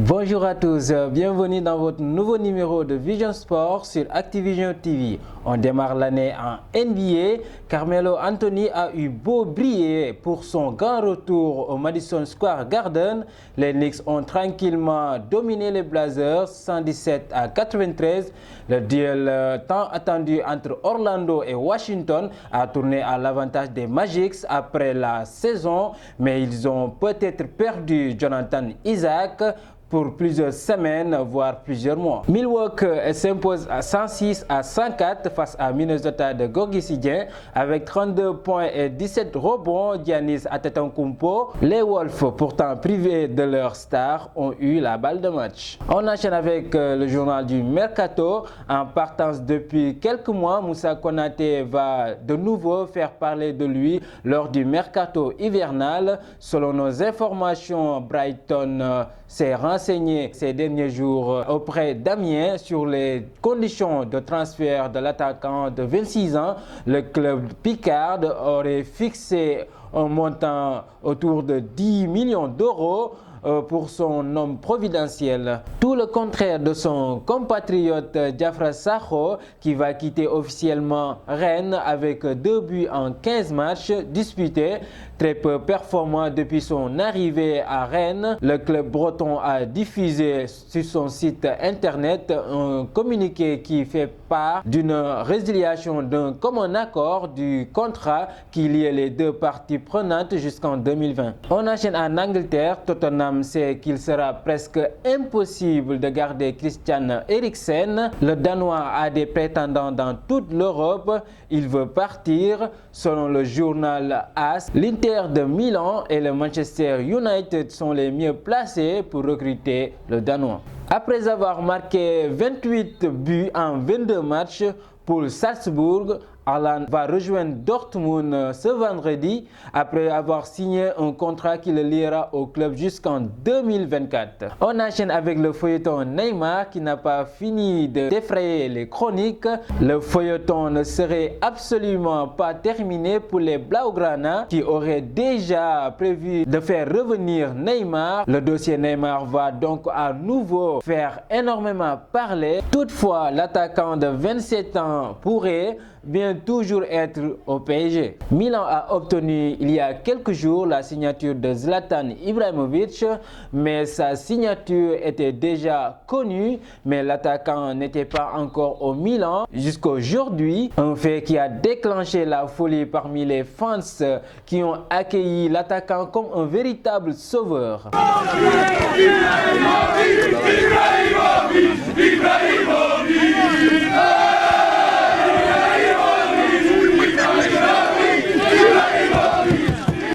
Bonjour à tous, bienvenue dans votre nouveau numéro de Vision Sport sur Activision TV. On démarre l'année en NBA. Carmelo Anthony a eu beau briller pour son grand retour au Madison Square Garden. Les Knicks ont tranquillement dominé les Blazers 117 à 93. Le duel tant attendu entre Orlando et Washington a tourné à l'avantage des Magic après la saison, mais ils ont peut-être perdu Jonathan Isaac pour plusieurs semaines, voire plusieurs mois. Milwaukee s'impose à 106 à 104 face à Minnesota de Gorgui Dieng avec 32 points et 17 rebonds. Giannis Antetokounmpo. Les Wolves, pourtant privés de leur star, ont eu la balle de match. On enchaîne avec le journal du Mercato. En partance depuis quelques mois, Moussa Konaté va de nouveau faire parler de lui lors du Mercato hivernal. Selon nos informations, Brighton s'est renseigné ces derniers jours auprès d'Amiens sur les conditions de transfert de l'attaquant de 26 ans. Le club Picard aurait fixé un montant autour de 10 millions d'euros pour son homme providentiel. Tout le contraire de son compatriote Diafra Sakho qui va quitter officiellement Rennes avec 2 buts en 15 matchs disputés. Très peu performant depuis son arrivée à Rennes, le club breton a diffusé sur son site internet un communiqué qui fait part d'une résiliation d'un commun accord du contrat qui liait les deux parties prenantes jusqu'en 2020. On enchaîne en Angleterre. Tottenham sait qu'il sera presque impossible de garder Christian Eriksen. Le Danois a des prétendants dans toute l'Europe. Il veut partir. Selon le journal AS, l'Inter de Milan et le Manchester United sont les mieux placés pour recruter le Danois. Après avoir marqué 28 buts en 22 matchs pour Salzbourg, Haaland va rejoindre Dortmund ce vendredi après avoir signé un contrat qui le liera au club jusqu'en 2024. On enchaîne avec le feuilleton Neymar qui n'a pas fini de défrayer les chroniques. Le feuilleton ne serait absolument pas terminé pour les Blaugrana qui auraient déjà prévu de faire revenir Neymar. Le dossier Neymar va donc à nouveau faire énormément parler. Toutefois, l'attaquant de 27 ans pourrait bien toujours être au PSG. Milan a obtenu il y a quelques jours la signature de Zlatan Ibrahimovic, mais sa signature était déjà connue, mais l'attaquant n'était pas encore au Milan jusqu'aujourd'hui, un fait qui a déclenché la folie parmi les fans qui ont accueilli l'attaquant comme un véritable sauveur.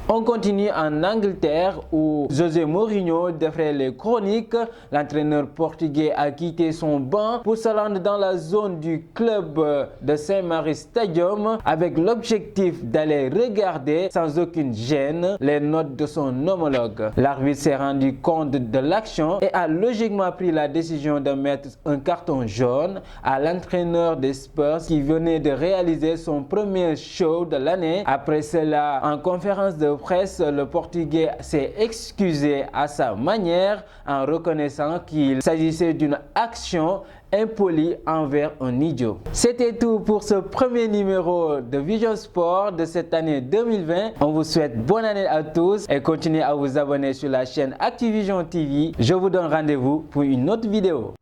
On continue en Angleterre où José Mourinho défraie les chroniques. L'entraîneur portugais a quitté son banc pour se rendre dans la zone du club de Saint-Mary's Stadium avec l'objectif d'aller regarder sans aucune gêne les notes de son homologue. L'arbitre s'est rendu compte de l'action et a logiquement pris la décision de mettre un carton jaune à l'entraîneur des Spurs qui venait de réaliser son premier show de l'année. Après cela, en conférence de presse, le Portugais s'est excusé à sa manière en reconnaissant qu'il s'agissait d'une action impolie envers un idiot. C'était tout pour ce premier numéro de Vision Sport de cette année 2020. On vous souhaite bonne année à tous et continuez à vous abonner sur la chaîne Activision TV. Je vous donne rendez-vous pour une autre vidéo.